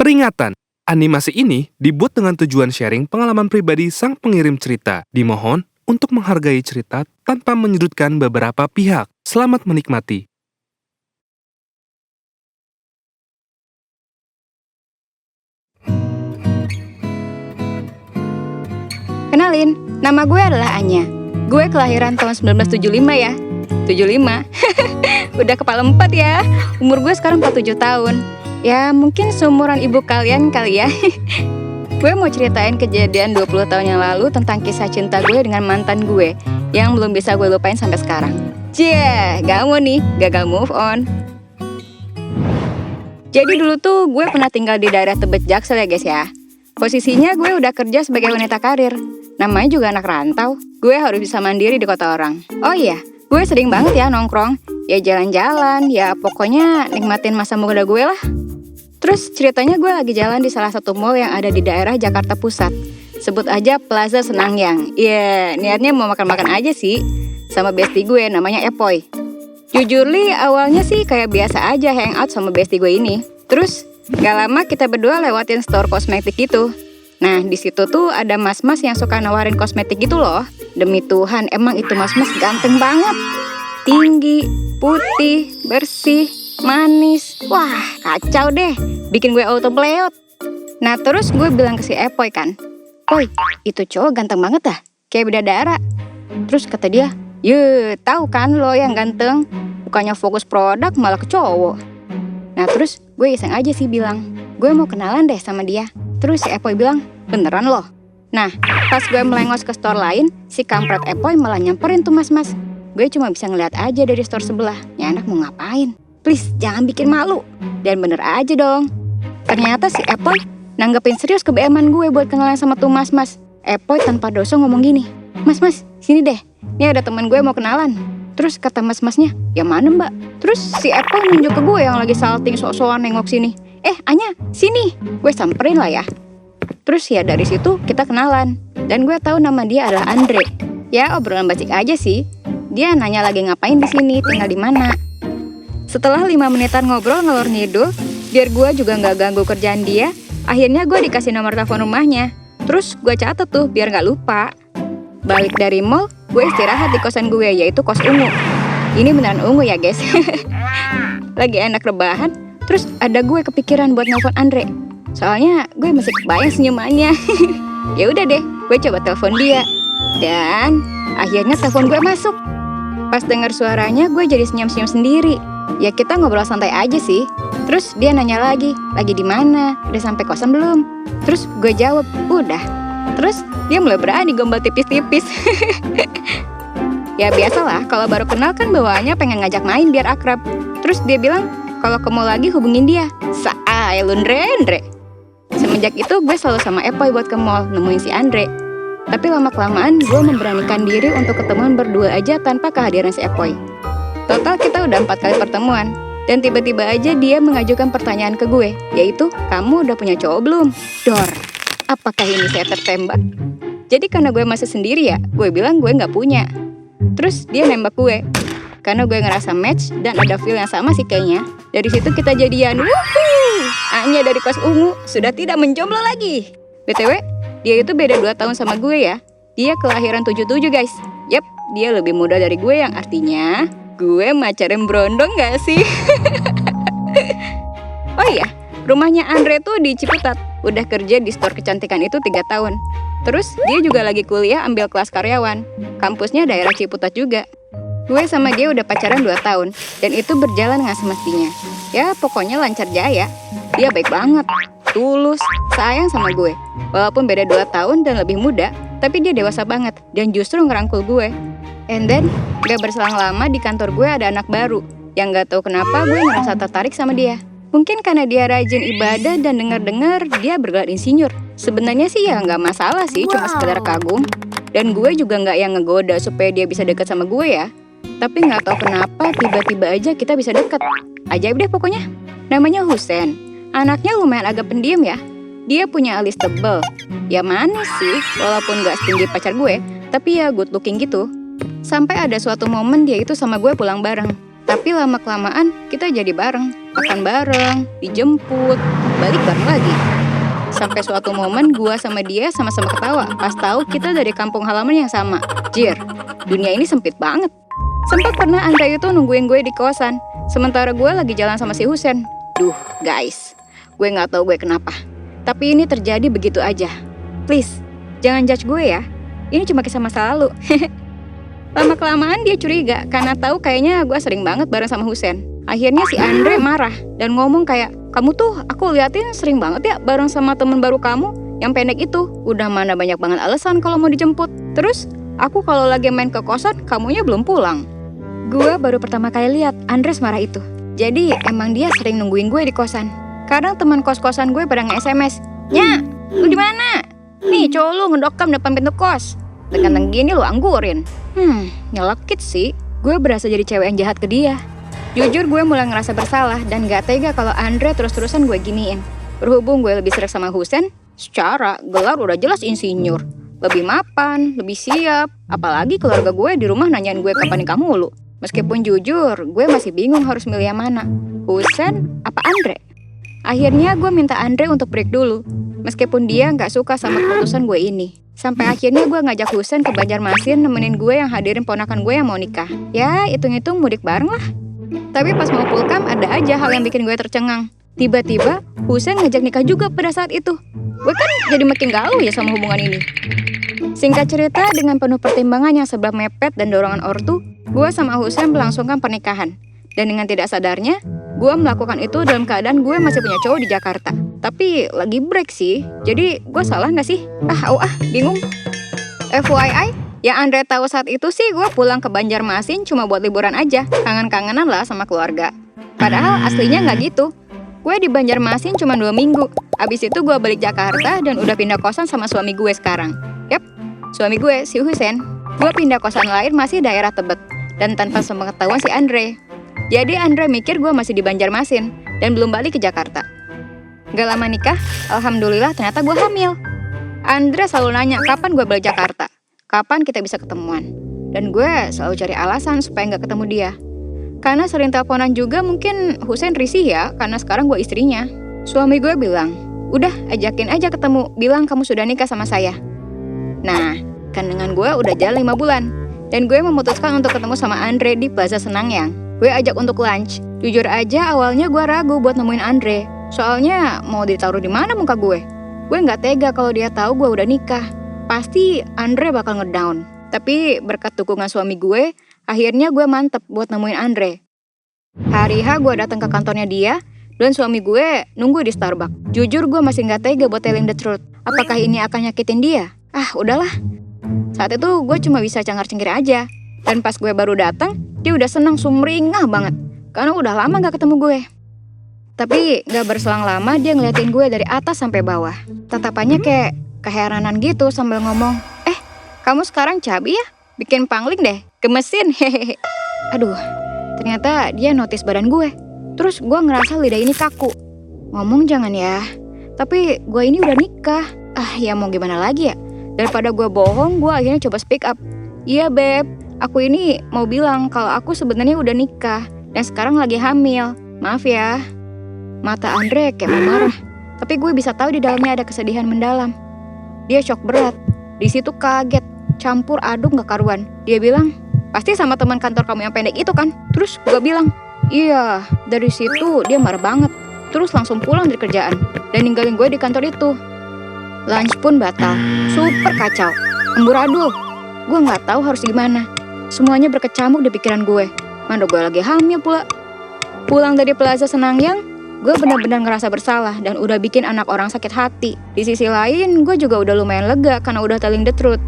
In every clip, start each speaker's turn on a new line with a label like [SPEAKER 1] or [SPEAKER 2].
[SPEAKER 1] Peringatan! Animasi ini dibuat dengan tujuan sharing pengalaman pribadi sang pengirim cerita. Dimohon untuk menghargai cerita tanpa menyudutkan beberapa pihak. Selamat menikmati.
[SPEAKER 2] Kenalin, nama gue adalah Anya. Gue kelahiran tahun 1975 ya. 75. Udah kepala 4 ya. Umur gue sekarang 47 tahun. Ya mungkin seumuran ibu kalian kali ya. Gue mau ceritain kejadian 20 tahun yang lalu tentang kisah cinta gue dengan mantan gue yang belum bisa gue lupain sampai sekarang. Cie, gak mau nih, gagal move on. Jadi dulu tuh gue pernah tinggal di daerah Tebet Jaksel ya guys ya. Posisinya gue udah kerja sebagai wanita karir. Namanya juga anak rantau. Gue harus bisa mandiri di kota orang. Oh iya, gue sering banget ya nongkrong. Ya jalan-jalan, ya pokoknya nikmatin masa muda gue lah. Terus ceritanya gue lagi jalan di salah satu mall yang ada di daerah Jakarta Pusat. Sebut aja Plaza Senangyang. Iya, niatnya mau makan-makan aja sih. Sama bestie gue namanya Epoy. Jujur li, awalnya sih kayak biasa aja hangout sama bestie gue ini. Terus gak lama kita berdua lewatin store kosmetik gitu. Nah di situ tuh ada mas-mas yang suka nawarin kosmetik gitu loh. Demi Tuhan emang itu mas-mas ganteng banget. Tinggi, putih, bersih, manis. Wah kacau deh, bikin gue auto playot. Nah terus gue bilang ke si Epoy kan, "Poy, itu cowok ganteng banget dah, kayak bidadara." Terus kata dia, "Ye, tahu kan lo yang ganteng, bukannya fokus produk malah ke cowok." Nah terus gue iseng aja sih bilang, "Gue mau kenalan deh sama dia." Terus si Epoy bilang, "Beneran loh?" Nah pas gue melengos ke store lain, si kampret Epoy malah nyamperin tuh mas-mas. Gue cuma bisa ngeliat aja dari store sebelah, "Ini anak mau ngapain? Please jangan bikin malu." Dan bener aja dong. Ternyata si Epoy nanggepin serius kebeeman gue buat kenalan sama tuh mas-mas. Epoy tanpa dosa ngomong gini, "Mas-mas, sini deh, ini ada teman gue mau kenalan." Terus kata mas-masnya, "Ya mana mbak?" Terus si Epoy nunjuk ke gue yang lagi salting sok-sokan nengok sini. Anya, sini." Gue samperin lah ya. Terus ya dari situ kita kenalan. Dan gue tahu nama dia adalah Andre. Ya obrolan bacik aja sih. Dia nanya lagi ngapain di sini, tinggal di mana. Setelah 5 menitan ngobrol ngalor ngidul, biar gue juga nggak ganggu kerjaan dia, akhirnya gue dikasih nomor telepon rumahnya. Terus gue catet tuh biar nggak lupa. Balik dari mall, gue istirahat di kosan gue, yaitu kos ungu. Ini beneran ungu ya guys. Lagi enak rebahan, terus ada gue kepikiran buat nelfon Andre. Soalnya gue masih kebayang senyumannya. Ya udah deh, gue coba telepon dia. Dan akhirnya telepon gue masuk. Pas dengar suaranya, gue jadi senyum-senyum sendiri. Ya kita ngobrol santai aja sih. Terus dia nanya lagi di mana? Udah sampai kosan belum? Terus gue jawab, udah. Terus dia mulai berani gombal tipis-tipis. Ya biasalah, kalau baru kenal kan bawaannya pengen ngajak main biar akrab. Terus dia bilang, kalau ke mall lagi hubungin dia. Saay lu Andre. Semenjak itu gue selalu sama Epoy buat ke mall nemuin si Andre. Tapi lama-kelamaan gue memberanikan diri untuk ketemuan berdua aja tanpa kehadiran si Epoy. Total kita udah 4 kali pertemuan. Dan tiba-tiba aja dia mengajukan pertanyaan ke gue, yaitu, "Kamu udah punya cowok belum?" Dor, apakah ini saya tertembak? Jadi karena gue masih sendiri ya, gue bilang gue gak punya. Terus dia nembak gue. Karena gue ngerasa match dan ada feel yang sama sih kayaknya. Dari situ kita jadian. Wuhuu! Anya dari kos ungu sudah tidak menjomblo lagi. BTW, dia itu beda 2 tahun sama gue ya. Dia kelahiran 77 guys. Yap, dia lebih muda dari gue yang artinya gue macarin berondong gak sih? Oh iya, rumahnya Andre tuh di Ciputat. Udah kerja di store kecantikan itu 3 tahun. Terus dia juga lagi kuliah ambil kelas karyawan. Kampusnya daerah Ciputat juga. Gue sama dia udah pacaran 2 tahun. Dan itu berjalan dengan semestinya. Ya pokoknya lancar jaya. Dia baik banget, tulus, sayang sama gue. Walaupun beda 2 tahun dan lebih muda, tapi dia dewasa banget dan justru ngerangkul gue. And then, gak berselang lama di kantor gue ada anak baru. Yang gak tahu kenapa gue ngerasa tertarik sama dia. Mungkin karena dia rajin ibadah dan dengar-dengar dia bergelar insinyur. Sebenarnya sih ya gak masalah sih, cuma sekedar kagum. Dan gue juga gak yang ngegoda supaya dia bisa deket sama gue ya. Tapi gak tahu kenapa tiba-tiba aja kita bisa deket. Ajaib deh pokoknya. Namanya Husen. Anaknya lumayan agak pendiam ya. Dia punya alis tebel. Ya manis sih, walaupun gak setinggi pacar gue. Tapi ya good looking gitu. Sampai ada suatu momen dia itu sama gue pulang bareng. Tapi lama-kelamaan kita jadi bareng. Makan bareng, dijemput. balik bareng lagi. Sampai suatu momen gue sama dia sama-sama ketawa pas tahu kita dari kampung halaman yang sama. Jir, dunia ini sempit banget. Sempat pernah Andre itu nungguin gue di kosan, sementara gue lagi jalan sama si Husen. Duh, guys, gue nggak tahu gue kenapa. Tapi ini terjadi begitu aja. Please, jangan judge gue ya. Ini cuma kisah masa lalu. Lama-kelamaan dia curiga karena tahu kayaknya gue sering banget bareng sama Husen. Akhirnya si Andre marah dan ngomong kayak, kamu tuh aku liatin sering banget ya bareng sama temen baru kamu yang pendek itu. Udah mana banyak banget alasan kalau mau dijemput. Terus aku kalau lagi main ke kosan, kamunya belum pulang. Gue baru pertama kali lihat Andres marah itu. Jadi emang dia sering nungguin gue di kosan. Kadang teman kos-kosan gue pada nge-SMS, "Nya, lu di mana? Nih cowok lu ngedokam depan pintu kos. Dengan gini lu anggurin." Nyelekit sih. Gue berasa jadi cewek yang jahat ke dia. Jujur gue mulai ngerasa bersalah dan gak tega kalau Andre terus-terusan gue giniin. Berhubung gue lebih sering sama Husen, secara gelar udah jelas insinyur. Lebih mapan, lebih siap. Apalagi keluarga gue di rumah nanyain gue kapan nikah mulu. Meskipun jujur, gue masih bingung harus milih yang mana. Husen apa Andre? Akhirnya gue minta Andre untuk break dulu. Meskipun dia gak suka sama keputusan gue ini. Sampai akhirnya gue ngajak Husen ke Banjarmasin nemenin gue yang hadirin ponakan gue yang mau nikah. Ya, hitung-hitung mudik bareng lah. Tapi pas mau pulkam ada aja hal yang bikin gue tercengang. Tiba-tiba Husen ngajak nikah juga pada saat itu. Gue kan jadi makin galau ya sama hubungan ini. Singkat cerita, dengan penuh pertimbangan yang serba mepet dan dorongan ortu, gue sama Husen melangsungkan pernikahan. Dan dengan tidak sadarnya, gue melakukan itu dalam keadaan gue masih punya cowok di Jakarta. Tapi lagi break sih, jadi gue salah gak sih? Bingung. FYI, yang Andre tahu saat itu sih gue pulang ke Banjarmasin cuma buat liburan aja. Kangen-kangenan lah sama keluarga. Padahal aslinya gak gitu. Gue di Banjarmasin cuma 2 minggu. Abis itu gue balik Jakarta dan udah pindah kosan sama suami gue sekarang. Yap, suami gue, si Husen. Gue pindah kosan lain masih daerah Tebet. Dan tanpa sepengetahuan si Andre. Jadi Andre mikir gue masih di Banjarmasin dan belum balik ke Jakarta. Gak lama nikah, alhamdulillah ternyata gue hamil. Andre selalu nanya kapan gue balik Jakarta, kapan kita bisa ketemuan. Dan gue selalu cari alasan supaya gak ketemu dia. Karena sering teleponan juga mungkin Husen risih ya, karena sekarang gue istrinya. Suami gue bilang, udah ajakin aja ketemu, bilang kamu sudah nikah sama saya. Nah, kandungan gue udah jalan 5 bulan. Dan gue memutuskan untuk ketemu sama Andre di Plaza Senangyang. Gue ajak untuk lunch. Jujur aja awalnya gue ragu buat nemuin Andre. Soalnya mau ditaruh di mana muka gue? Gue nggak tega kalau dia tahu gue udah nikah. Pasti Andre bakal ngedown. Tapi berkat dukungan suami gue, akhirnya gue mantep buat nemuin Andre. Hari H gue datang ke kantornya dia dan suami gue nunggu di Starbucks. Jujur gue masih nggak tega buat telling the truth. Apakah ini akan nyakitin dia? Udahlah. Saat itu gue cuma bisa cengar-cengir aja. Dan pas gue baru datang, dia udah senang sumringah banget. Karena udah lama gak ketemu gue. Tapi gak berselang lama dia ngeliatin gue dari atas sampai bawah. Tatapannya kayak keheranan gitu sambil ngomong, kamu sekarang cabi ya? Bikin pangling deh, gemesin, hehehe. Aduh, ternyata dia notice badan gue. Terus gue ngerasa lidah ini kaku. Ngomong jangan ya, tapi gue ini udah nikah. Ya mau gimana lagi ya? Daripada gue bohong, gue akhirnya coba speak up. Iya beb, aku ini mau bilang kalau aku sebenarnya udah nikah dan sekarang lagi hamil. Maaf ya. Mata Andre kayak mau marah, tapi gue bisa tahu di dalamnya ada kesedihan mendalam. Dia shock berat. Di situ kaget, campur aduk gak karuan. Dia bilang, pasti sama teman kantor kamu yang pendek itu kan? Terus gue bilang, iya. Dari situ dia marah banget. Terus langsung pulang dari kerjaan dan ninggalin gue di kantor itu. Lunch pun batal, super kacau, amburadul. Gue gak tahu harus gimana. Semuanya berkecamuk di pikiran gue. Mana gue lagi hamil pula. Pulang dari Plaza Senangyang, gue benar-benar ngerasa bersalah dan udah bikin anak orang sakit hati. Di sisi lain, gue juga udah lumayan lega karena udah telling the truth.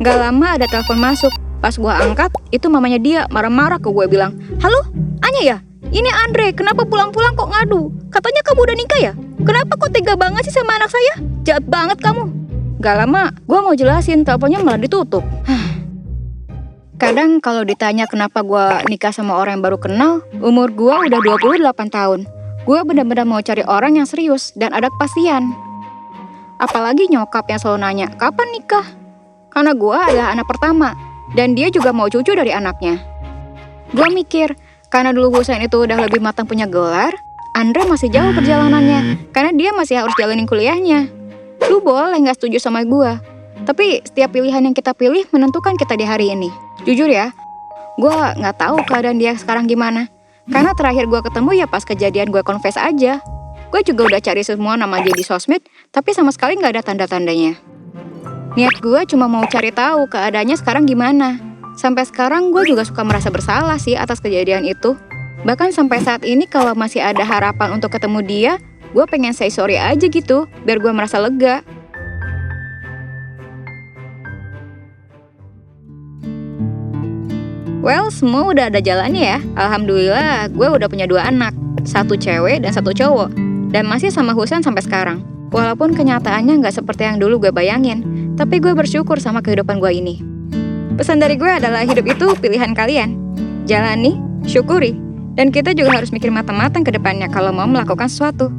[SPEAKER 2] Gak lama ada telepon masuk. Pas gue angkat, itu mamanya dia marah-marah ke gue bilang, halo, Anya ya? Ini Andre, kenapa pulang-pulang kok ngadu? Katanya kamu udah nikah ya? Kenapa kok tega banget sih sama anak saya? Jahat banget kamu. Gak lama, gue mau jelasin, teleponnya malah ditutup. Kadang kalau ditanya kenapa gue nikah sama orang yang baru kenal, umur gue udah 28 tahun. Gue benar-benar mau cari orang yang serius dan ada kepastian. Apalagi nyokap yang selalu nanya, kapan nikah? Karena gue adalah anak pertama, dan dia juga mau cucu dari anaknya. Gue mikir, karena dulu Husen itu udah lebih matang punya gelar, Andre masih jauh perjalanannya, karena dia masih harus jalanin kuliahnya. Lu boleh nggak setuju sama gue, tapi setiap pilihan yang kita pilih menentukan kita di hari ini. Jujur ya, gue nggak tahu keadaan dia sekarang gimana. Karena terakhir gue ketemu ya pas kejadian gue confess aja. Gue juga udah cari semua nama dia di sosmed, tapi sama sekali nggak ada tanda-tandanya. Niat gue cuma mau cari tahu keadaannya sekarang gimana. Sampai sekarang gue juga suka merasa bersalah sih atas kejadian itu. Bahkan sampai saat ini kalau masih ada harapan untuk ketemu dia, gue pengen say sorry aja gitu, biar gue merasa lega. Well, semua udah ada jalannya ya. Alhamdulillah, gue udah punya 2 anak. 1 cewek dan 1 cowok. Dan masih sama Husen sampai sekarang. Walaupun kenyataannya nggak seperti yang dulu gue bayangin, tapi gue bersyukur sama kehidupan gue ini. Pesan dari gue adalah hidup itu pilihan kalian. Jalani, syukuri, dan kita juga harus mikir matang-matang ke depannya kalau mau melakukan sesuatu.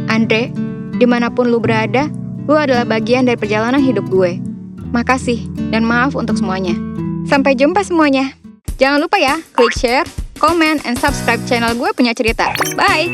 [SPEAKER 2] Andre, dimanapun lu berada, lu adalah bagian dari perjalanan hidup gue. Makasih, dan maaf untuk semuanya. Sampai jumpa semuanya. Jangan lupa ya, klik share, comment, and subscribe channel gue punya cerita. Bye!